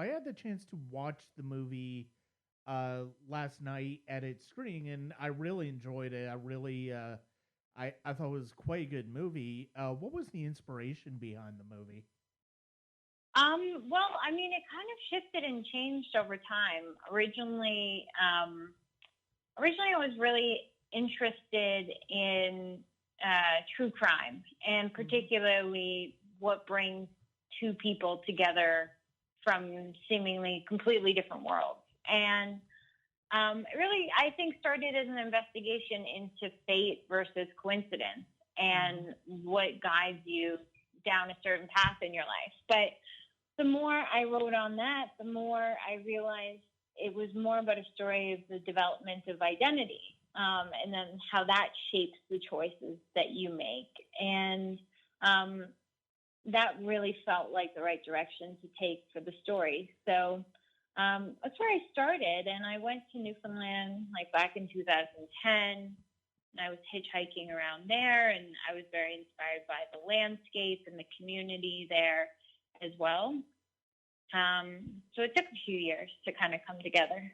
I had the chance to watch the movie last night at its screening, and I really enjoyed it. I thought it was quite a good movie. What was the inspiration behind the movie? Well, I mean, it kind of shifted and changed over time. Originally, I was really interested in true crime, and particularly what brings two people together from seemingly completely different worlds. And it really, I think, started as an investigation into fate versus coincidence and what guides you down a certain path in your life. But the more I wrote on that, the more I realized it was more about a story of the development of identity, and then how that shapes the choices that you make. And that really felt like the right direction to take for the story. So that's where I started. And I went to Newfoundland like back in 2010. And I was hitchhiking around there, and I was very inspired by the landscape and the community there as well. So it took a few years to kind of come together.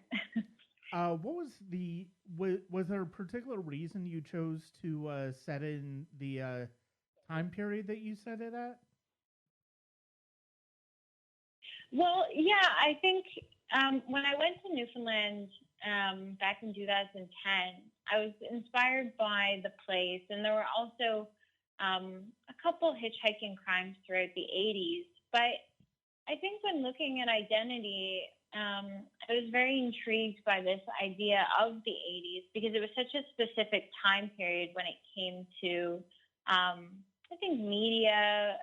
Was there a particular reason you chose to set it in the time period that you set it at? Well, yeah, I think when I went to Newfoundland back in 2010, I was inspired by the place, and there were also a couple hitchhiking crimes throughout the 80s. But I think when looking at identity, I was very intrigued by this idea of the 80s because it was such a specific time period when it came to, I think, media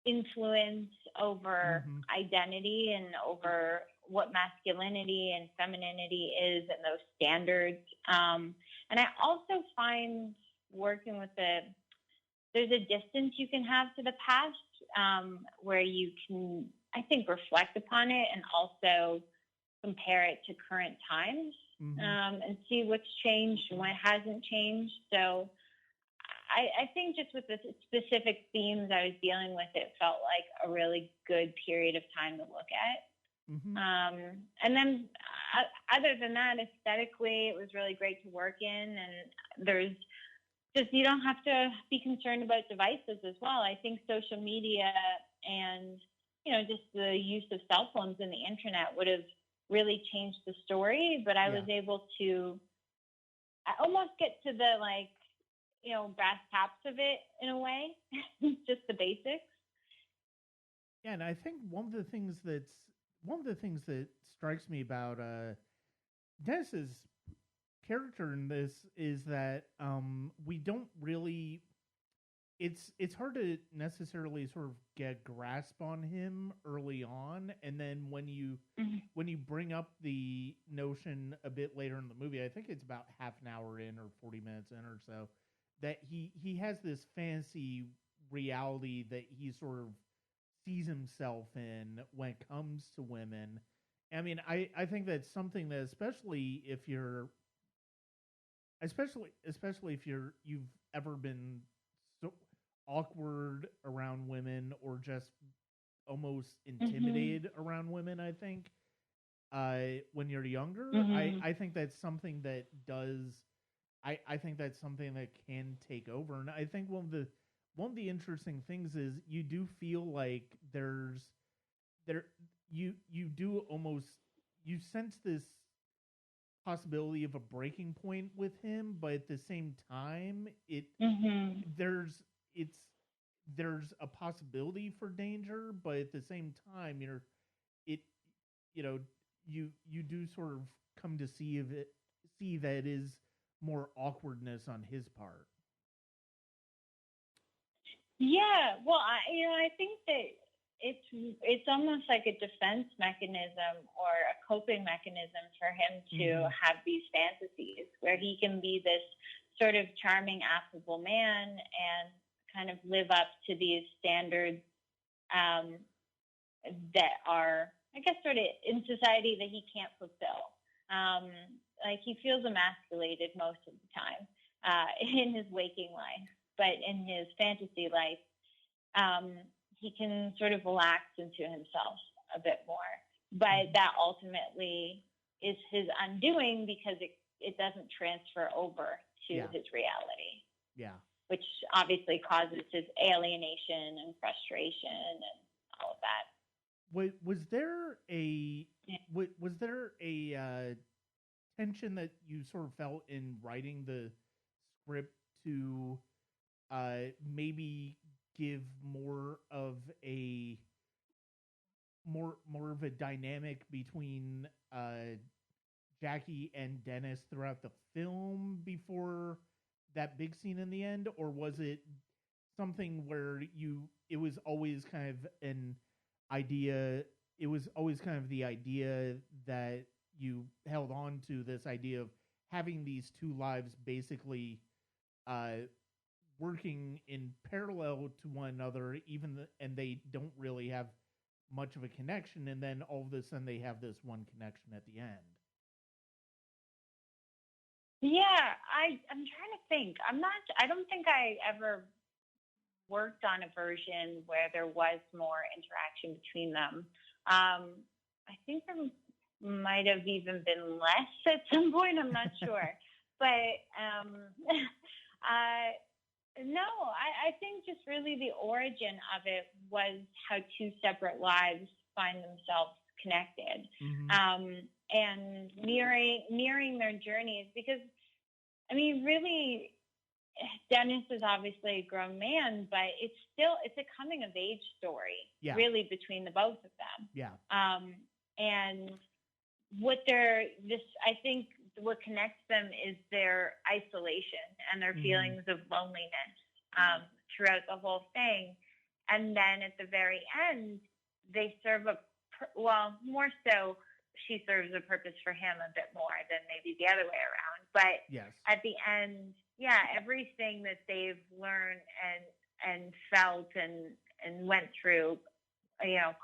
influence over identity and over what masculinity and femininity is and those standards. And I also find working with there's a distance you can have to the past where you can, I think, reflect upon it and also compare it to current times and see what's changed and what hasn't changed. So I think just with the specific themes I was dealing with, it felt like a really good period of time to look at. And then other than that, aesthetically, it was really great to work in. And there's just, you don't have to be concerned about devices as well. I think social media and, just the use of cell phones and the internet would have really changed the story. But I was able to almost get to the, brass taps of it in a way, just the basics. Yeah, and I think one of the things that strikes me about Dennis's character in this is that we don't really. It's hard to necessarily sort of get a grasp on him early on, and then when you bring up the notion a bit later in the movie, I think it's about half an hour in or 40 minutes in or so, that he has this fantasy reality that he sort of sees himself in when it comes to women. I mean, I think that's something that especially if you've ever been so awkward around women or just almost intimidated around women, I think when you're younger, I think that's something that does. I think that's something that can take over, and I think one of the interesting things is you do feel like you do almost you sense this possibility of a breaking point with him, but at the same time, there's a possibility for danger, but at the same time, it you know you do sort of come to see that it is more awkwardness on his part. Yeah, well, I think that it's almost like a defense mechanism or a coping mechanism for him to have these fantasies where he can be this sort of charming, affable man and kind of live up to these standards that are, I guess, sort of in society that he can't fulfill. Like he feels emasculated most of the time in his waking life, but in his fantasy life, he can sort of relax into himself. a bit more. But that ultimately is his undoing because it doesn't transfer over to his reality. Yeah. Which obviously causes his alienation and frustration and all of that. Was there a tension that you sort of felt in writing the script to maybe give more of a dynamic between Jackie and Dennis throughout the film before that big scene in the end, or was it something where it was always kind of an idea, it was always kind of the idea that you held on to, this idea of having these two lives basically working in parallel to one another, and they don't really have much of a connection, and then all of a sudden they have this one connection at the end? Yeah, I'm trying to think. I don't think I ever worked on a version where there was more interaction between them. I think there might have even been less at some point. I'm not sure. But no, I think just really the origin of it was how two separate lives find themselves connected. And mirroring their journeys, because I mean, really, Dennis is obviously a grown man, but it's a coming of age story, really, between the both of them. Yeah. And I think what connects them is their isolation and their feelings of loneliness throughout the whole thing. And then at the very end, they serve more so, she serves a purpose for him a bit more than maybe the other way around. But at the end, everything that they've learned and felt and went through,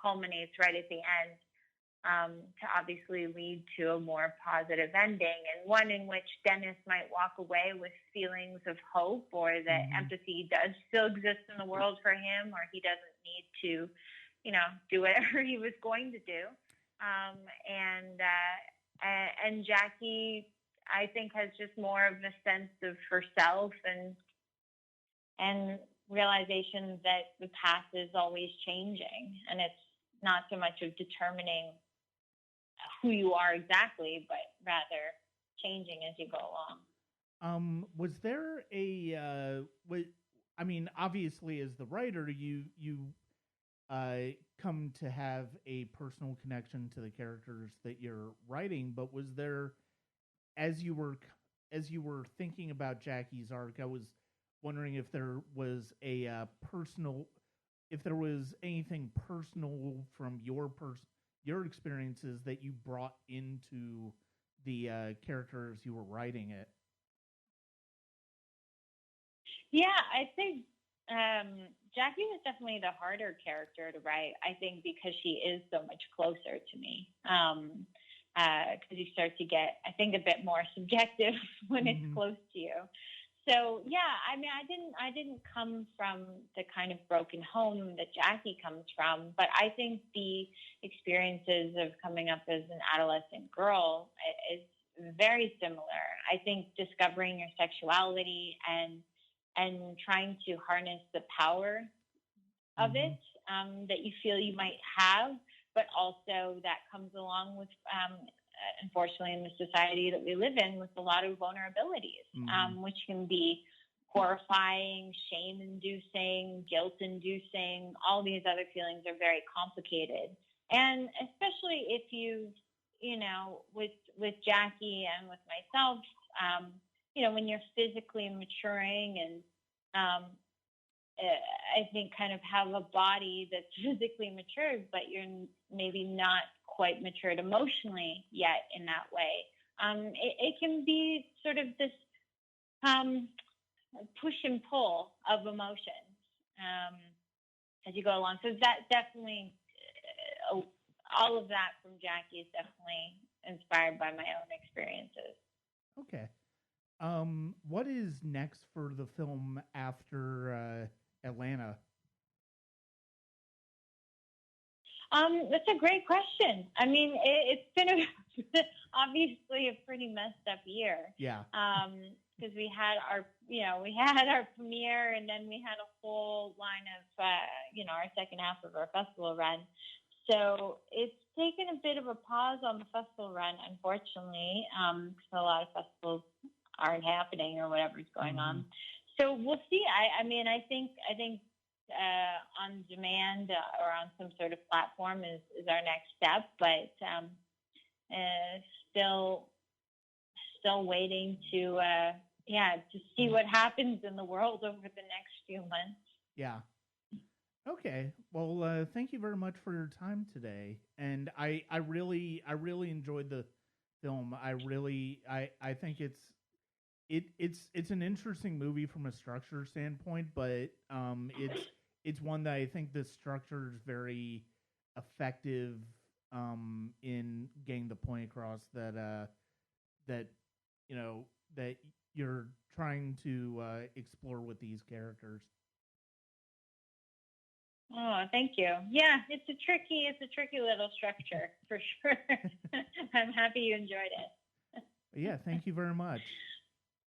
culminates right at the end to obviously lead to a more positive ending, and one in which Dennis might walk away with feelings of hope, or that empathy does still exist in the world for him, or he doesn't need to, do whatever he was going to do. And Jackie, I think, has just more of a sense of herself and realization that the path is always changing, and it's not so much of determining who you are exactly, but rather changing as you go along. Was there obviously as the writer, you come to have a personal connection to the characters that you're writing, but was there, as you were thinking about Jackie's arc, I was wondering if there was if there was anything personal from your experiences that you brought into the characters you were writing it. Yeah, I think Jackie was definitely the harder character to write, I think, because she is so much closer to me. Because you start to get, I think, a bit more subjective when it's close to you. So yeah, I mean, I didn't come from the kind of broken home that Jackie comes from, but I think the experiences of coming up as an adolescent girl is very similar. I think discovering your sexuality and trying to harness the power of it that you feel you might have, but also that comes along with, unfortunately, in the society that we live in, with a lot of vulnerabilities, which can be horrifying, shame-inducing, guilt-inducing. All these other feelings are very complicated. And especially if with Jackie and with myself, when you're physically maturing and I think kind of have a body that's physically matured, but you're maybe not quite matured emotionally yet in that way. It can be sort of this push and pull of emotions as you go along. So that definitely, all of that from Jackie is definitely inspired by my own experiences. Okay. What is next for the film after Atlanta? That's a great question. I mean, it's been obviously a pretty messed up year. Yeah. Because we had our premiere, and then we had a whole line of, our second half of our festival run. So it's taken a bit of a pause on the festival run, unfortunately, because a lot of festivals aren't happening or whatever's going on. So we'll see. I mean, I think on demand or on some sort of platform is our next step, but still waiting to see what happens in the world over the next few months. Yeah. Okay. Well, thank you very much for your time today, and I really enjoyed the film. I think it's an interesting movie from a structure standpoint, but it's one that I think the structure is very effective in getting the point across that that you're trying to explore with these characters. Oh, thank you. Yeah, it's a tricky little structure for sure. I'm happy you enjoyed it. Yeah, thank you very much.